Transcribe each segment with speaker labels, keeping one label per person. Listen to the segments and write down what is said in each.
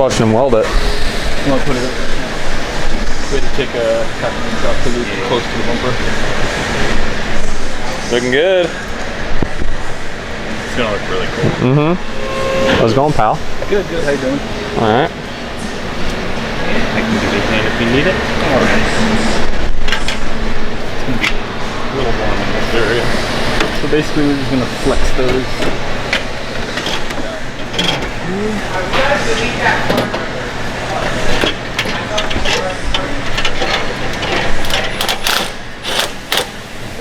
Speaker 1: watching him weld it.
Speaker 2: You want to put it up? We had to take a half an inch off the loop close to the bumper.
Speaker 1: Looking good.
Speaker 2: It's gonna look really cool.
Speaker 1: How's it going, pal?
Speaker 2: Good, good. How you doing?
Speaker 1: All right.
Speaker 2: I can give you a hand if you need it. All right. It's gonna be a little warm in this area. So basically, we're just gonna flex those.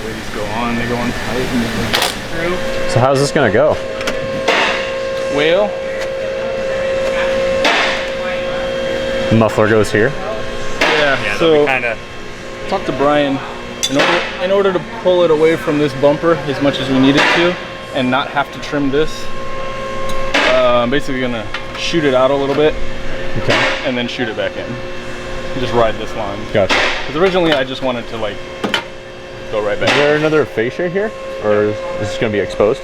Speaker 2: These go on, they go on tight and they go through.
Speaker 1: So how's this gonna go?
Speaker 2: Well,
Speaker 1: Muffler goes here.
Speaker 2: yeah so talk to Brian. In order to pull it away from this bumper as much as we needed to and not have to trim this, I'm basically gonna shoot it out a little bit,
Speaker 1: okay,
Speaker 2: and then shoot it back in. Just ride this line.
Speaker 1: Gotcha.
Speaker 2: Because originally I just wanted to like go right back.
Speaker 1: Is there another fascia here, or is this gonna be exposed?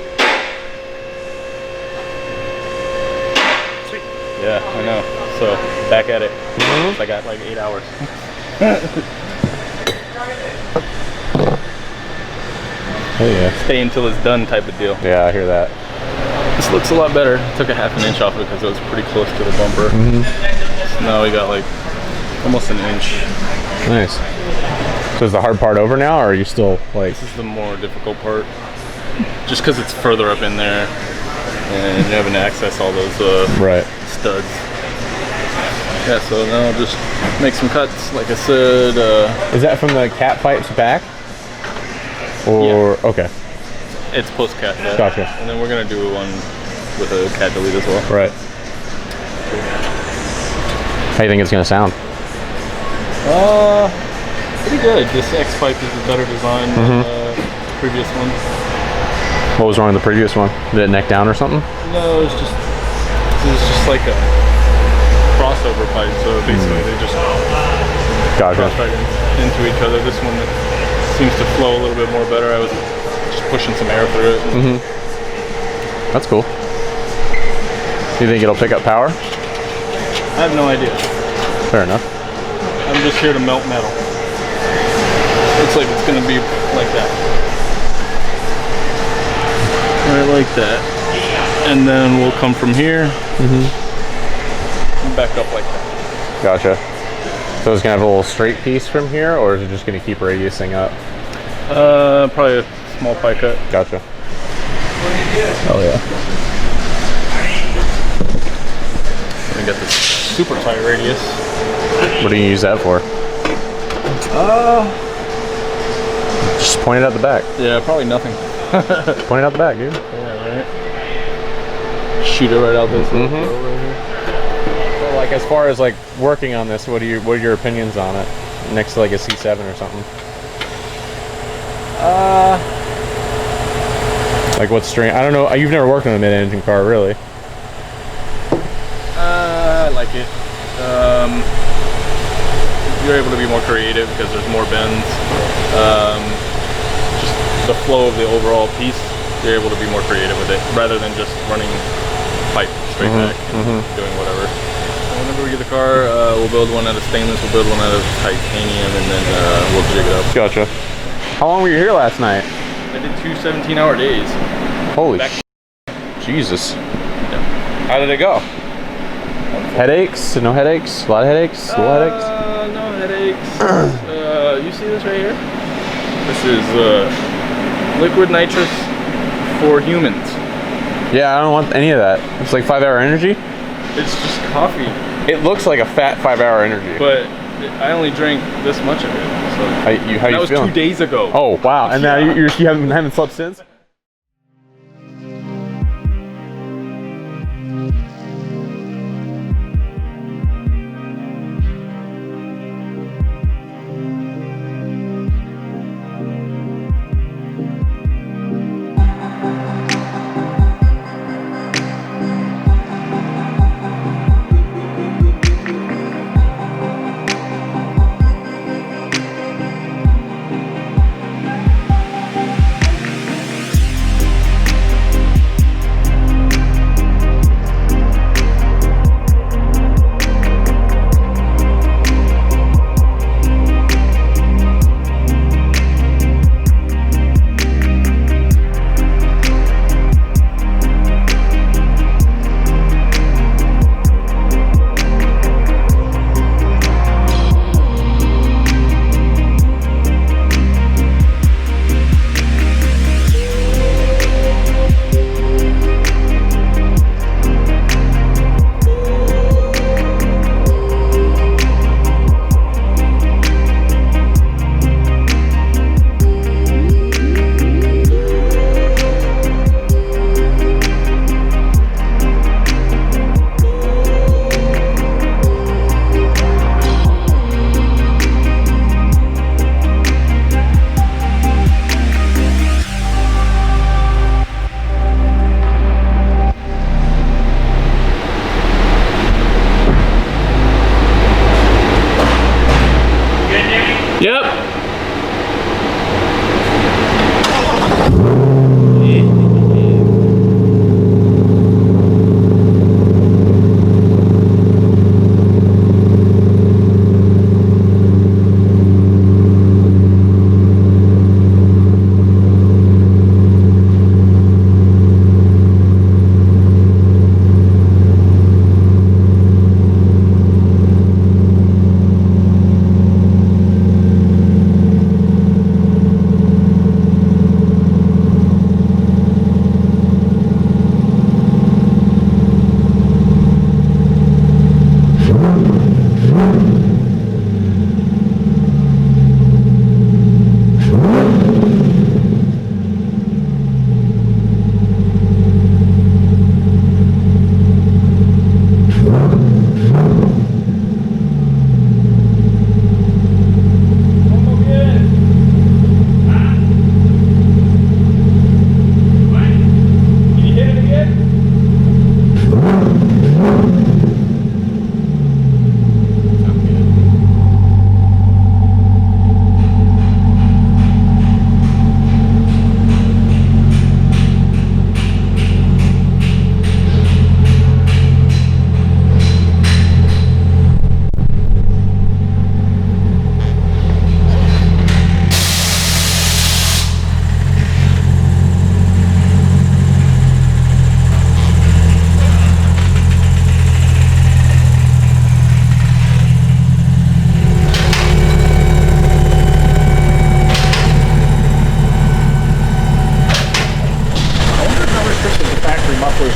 Speaker 2: Sweet. Yeah, I know. So back at it. I got like 8 hours.
Speaker 1: Oh yeah.
Speaker 2: Stay until it's done type of deal.
Speaker 1: Yeah, I hear that.
Speaker 2: This looks a lot better. Took a half an inch off it because it was pretty close to the bumper. So now we got like almost an inch.
Speaker 1: Nice. So is the hard part over now, or are you still like?
Speaker 2: This is the more difficult part. Just because it's further up in there and you're having to access all those
Speaker 1: Right.
Speaker 2: studs. Yeah, so now I'll just make some cuts. Like I said,
Speaker 1: Is that from the cat pipes back? Or
Speaker 2: yeah.
Speaker 1: Okay.
Speaker 2: It's post cat.
Speaker 1: Gotcha.
Speaker 2: And then we're gonna do one with a cat delete as well.
Speaker 1: Right. How do you think it's gonna sound?
Speaker 2: Pretty good. This X pipe is a better design than the previous one.
Speaker 1: What was wrong with the previous one? Did it neck down or something?
Speaker 2: No, it was just like a crossover pipe. So basically, they just
Speaker 1: Gotcha.
Speaker 2: cross right into each other. This one seems to flow a little bit more better. I was just pushing some air through it.
Speaker 1: That's cool. Do you think it'll pick up power?
Speaker 2: I have no idea.
Speaker 1: Fair enough.
Speaker 2: I'm just here to melt metal. Looks like it's going to be like that. Right like that. And then we'll come from here and back up like that.
Speaker 1: Gotcha. So it's gonna have a little straight piece from here, or is it just gonna keep radiusing up?
Speaker 2: Probably a small pie cut.
Speaker 1: Gotcha.
Speaker 2: Oh yeah. We got this super tight radius.
Speaker 1: What do you use that for? Just point it out the back.
Speaker 2: Yeah, probably nothing.
Speaker 1: Point it out the back, dude.
Speaker 2: Yeah, right. Shoot it right out this little right here.
Speaker 1: So, like, as far as like working on this, what are your opinions on it? Next to like a C7 or something. Like what string? I don't know. You've never worked on a mid-engine car, really?
Speaker 2: I like it. You're able to be more creative because there's more bends. Just the flow of the overall piece, you're able to be more creative with it rather than just running pipe straight back and doing whatever. So whenever we get the car, we'll build one out of stainless, we'll build one out of titanium, and then we'll jig it up.
Speaker 1: Gotcha. How long were you here last night?
Speaker 2: I did 2 17-hour days.
Speaker 1: Holy Jesus.
Speaker 2: Yeah.
Speaker 1: How did it go? Headaches? No headaches? A lot of headaches? A lot of headaches?
Speaker 2: No headaches. You see this right here? This is liquid nitrous for humans.
Speaker 1: Yeah, I don't want any of that. It's like 5-hour energy.
Speaker 2: It's just coffee.
Speaker 1: It looks like a fat 5-hour energy.
Speaker 2: But I only drank this much of it. So
Speaker 1: How you
Speaker 2: that was
Speaker 1: feeling?
Speaker 2: 2 days ago.
Speaker 1: Oh wow! And now you haven't slept since.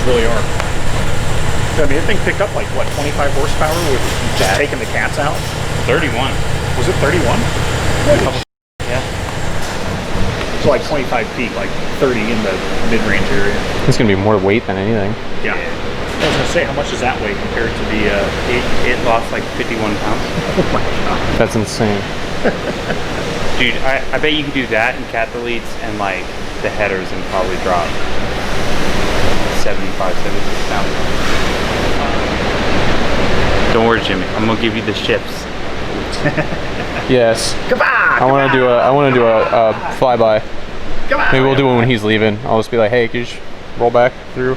Speaker 3: Really are. I mean, the thing picked up like what, 25 horsepower with just taking the cats out?
Speaker 4: 31.
Speaker 3: Was it 31?
Speaker 4: Yeah.
Speaker 3: So like 25 feet, like 30 in the mid-range area.
Speaker 1: It's gonna be more weight than anything.
Speaker 3: Yeah. I was gonna say, how much does that weigh compared to the?
Speaker 4: It lost like 51 pounds.
Speaker 3: Oh my god.
Speaker 1: That's insane.
Speaker 4: Dude, I bet you could do that in cat deletes and like the headers and probably drop 75, 76 pounds. Don't worry, Jimmy. I'm gonna give you the ships.
Speaker 1: Yes.
Speaker 3: Come on!
Speaker 1: I want to do a flyby.
Speaker 3: Come on!
Speaker 1: Maybe we'll do it when he's leaving. I'll just be like, hey, can you just roll back through?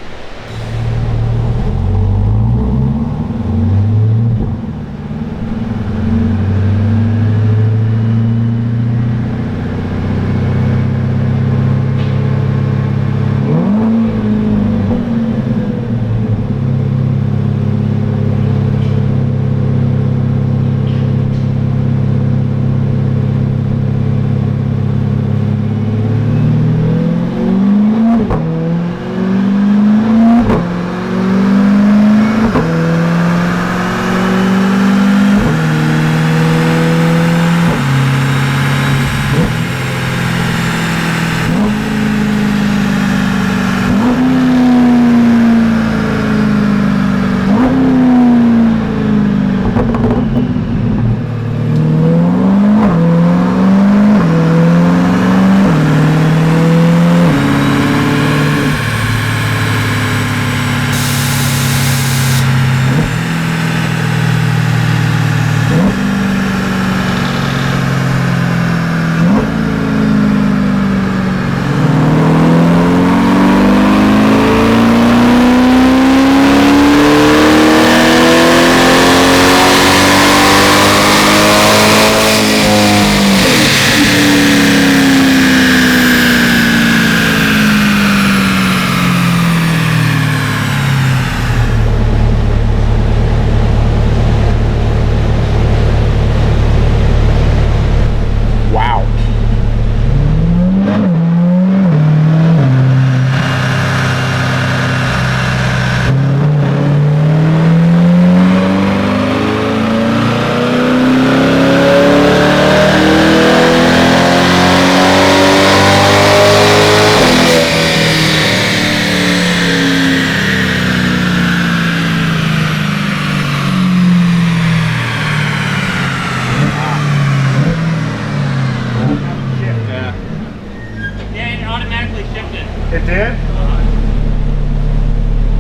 Speaker 3: It did?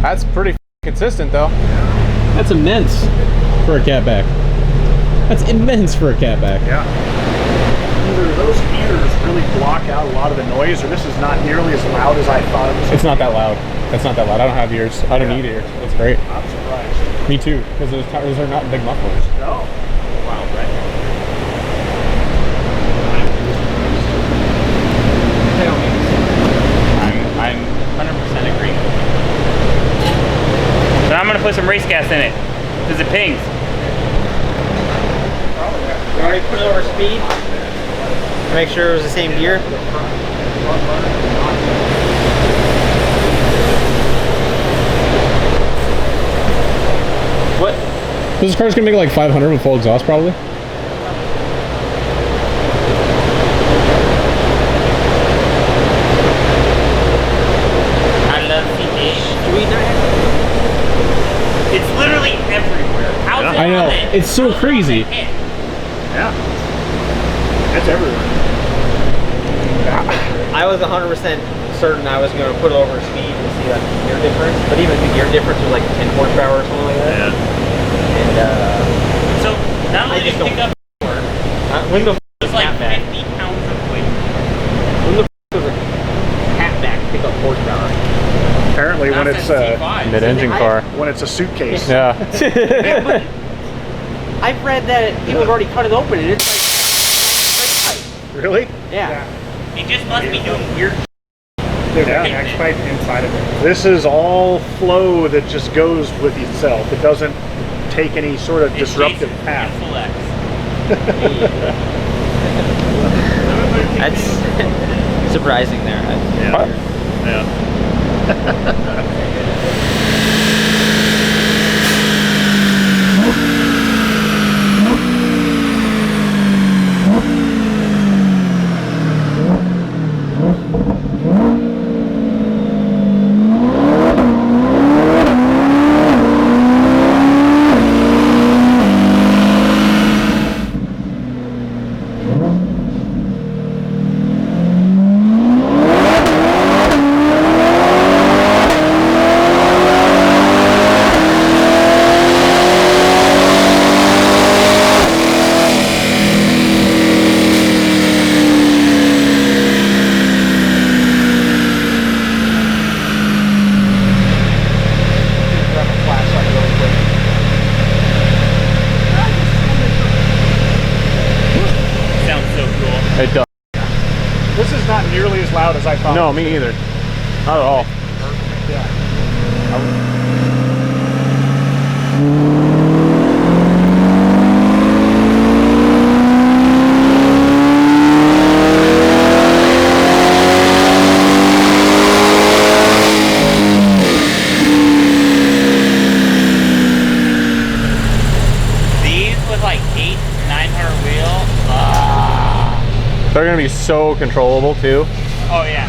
Speaker 1: That's pretty consistent though. That's immense for a catback. That's immense for a catback.
Speaker 3: Yeah. Either those ears really block out a lot of the noise, or this is not nearly as loud as I thought it was.
Speaker 1: It's not that loud. It's not that loud. I don't have ears. I don't need ears. It's great.
Speaker 3: I'm surprised.
Speaker 1: Me too, because those are not big mufflers.
Speaker 3: No. Wow, right?
Speaker 4: I'm 100% agree. But I'm gonna put some race gas in it because it pings.
Speaker 5: We already put it over speed. Make sure it was the same gear.
Speaker 4: What?
Speaker 1: This car's gonna make like 500 with full exhaust, probably.
Speaker 5: I love CH. It's literally everywhere. How's it
Speaker 1: I know.
Speaker 5: on it?
Speaker 1: It's so crazy.
Speaker 3: Yeah. It's everywhere.
Speaker 5: I was 100% certain I was going to put it over speed and see like the gear difference, but even the gear difference was like 10 horsepower or something like that.
Speaker 2: Yeah.
Speaker 5: And
Speaker 6: So not
Speaker 5: I
Speaker 6: only
Speaker 5: just
Speaker 6: did you
Speaker 5: don't-
Speaker 6: pick up,
Speaker 5: when the
Speaker 6: it's like 50 pounds of weight.
Speaker 5: was a hatback pickup horsepower.
Speaker 3: Apparently when
Speaker 6: Not
Speaker 3: it's
Speaker 6: that C5.
Speaker 1: Mid-engine car.
Speaker 3: when it's a suitcase.
Speaker 1: Yeah.
Speaker 5: I've read that people have already cut it open and it's like straight
Speaker 3: Really?
Speaker 5: pipe. Yeah.
Speaker 6: It just must be doing weird.
Speaker 7: There's
Speaker 3: Yeah.
Speaker 7: an X pipe inside of it.
Speaker 3: This is all flow that just goes with itself. It doesn't take any sort of
Speaker 6: It's
Speaker 3: disruptive
Speaker 6: Jason
Speaker 3: path.
Speaker 6: Flex.
Speaker 5: That's surprising there.
Speaker 2: Yeah. Yeah.
Speaker 6: Sounds so cool.
Speaker 1: It does.
Speaker 3: This is not nearly as loud as I thought.
Speaker 1: No, me either. Not at all.
Speaker 6: These with like 800-900 wheel.
Speaker 1: They're gonna be so controllable too.
Speaker 6: Oh yeah.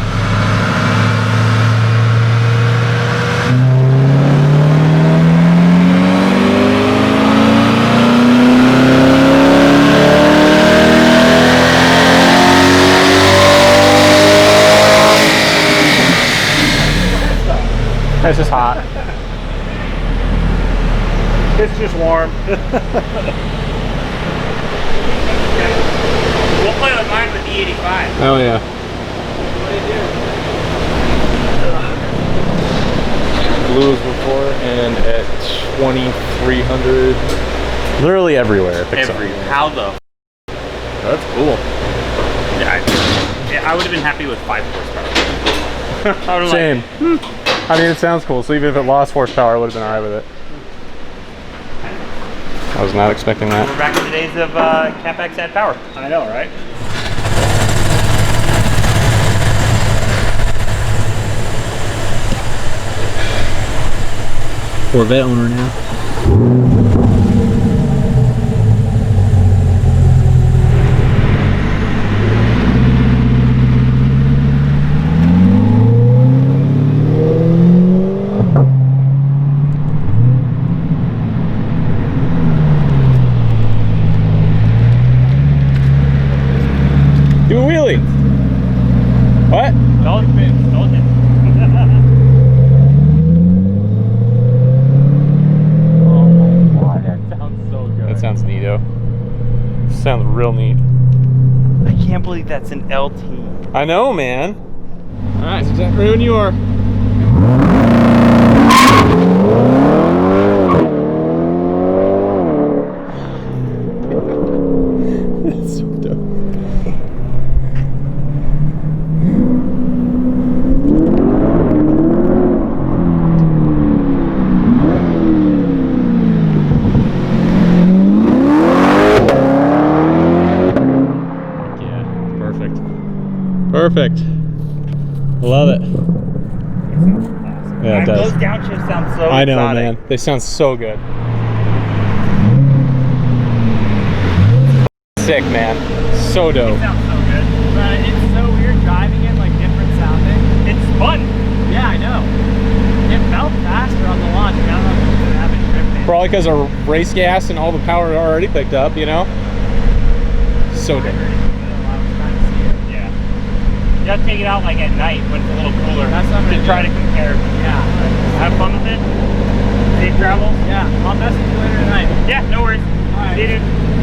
Speaker 1: It's just hot.
Speaker 3: It's just warm.
Speaker 6: We'll play with mine with the 85.
Speaker 1: Oh yeah.
Speaker 2: Blues before and at 2,300.
Speaker 1: Literally everywhere. It picks up.
Speaker 6: How the?
Speaker 2: That's cool.
Speaker 4: Yeah, I would have been happy with 5 horsepower. I would've
Speaker 1: Same. I mean, it sounds cool. So even if it lost horsepower, I would have been alright with it. I was not expecting
Speaker 4: We're
Speaker 1: that.
Speaker 4: back in the days of CapEx add power.
Speaker 3: I know, right?
Speaker 1: Corvette owner now. Do a wheelie. What?
Speaker 4: Told you.
Speaker 2: Oh my god, that sounds so good.
Speaker 1: That sounds neato. Sounds real neat.
Speaker 4: I can't believe that's an LT.
Speaker 1: I know, man. Alright, so right when you are. That's so dope. Yeah, perfect. Perfect. Love it. Yeah, it does.
Speaker 4: Those downshifts sound so
Speaker 1: I know,
Speaker 4: exotic.
Speaker 1: man. They sound so good. sick, man. So dope.
Speaker 6: It sounds so good.
Speaker 5: But it's so weird driving it, like different sounding.
Speaker 6: It's fun.
Speaker 5: Yeah, I know. It felt faster on the launch. I mean, I don't know if it have any grip.
Speaker 1: Probably because of race gas and all the power already picked up, you know? So dope.
Speaker 6: Yeah. You have to take it out like at night when it's a little cooler.
Speaker 5: That's what I'm
Speaker 6: to
Speaker 5: gonna
Speaker 6: try
Speaker 5: do.
Speaker 6: to compare.
Speaker 5: Yeah.
Speaker 6: Have fun with it. Safe travels.
Speaker 5: Yeah. I'll message you later tonight.
Speaker 6: Yeah, no worries.
Speaker 5: All right.
Speaker 6: See you, dude.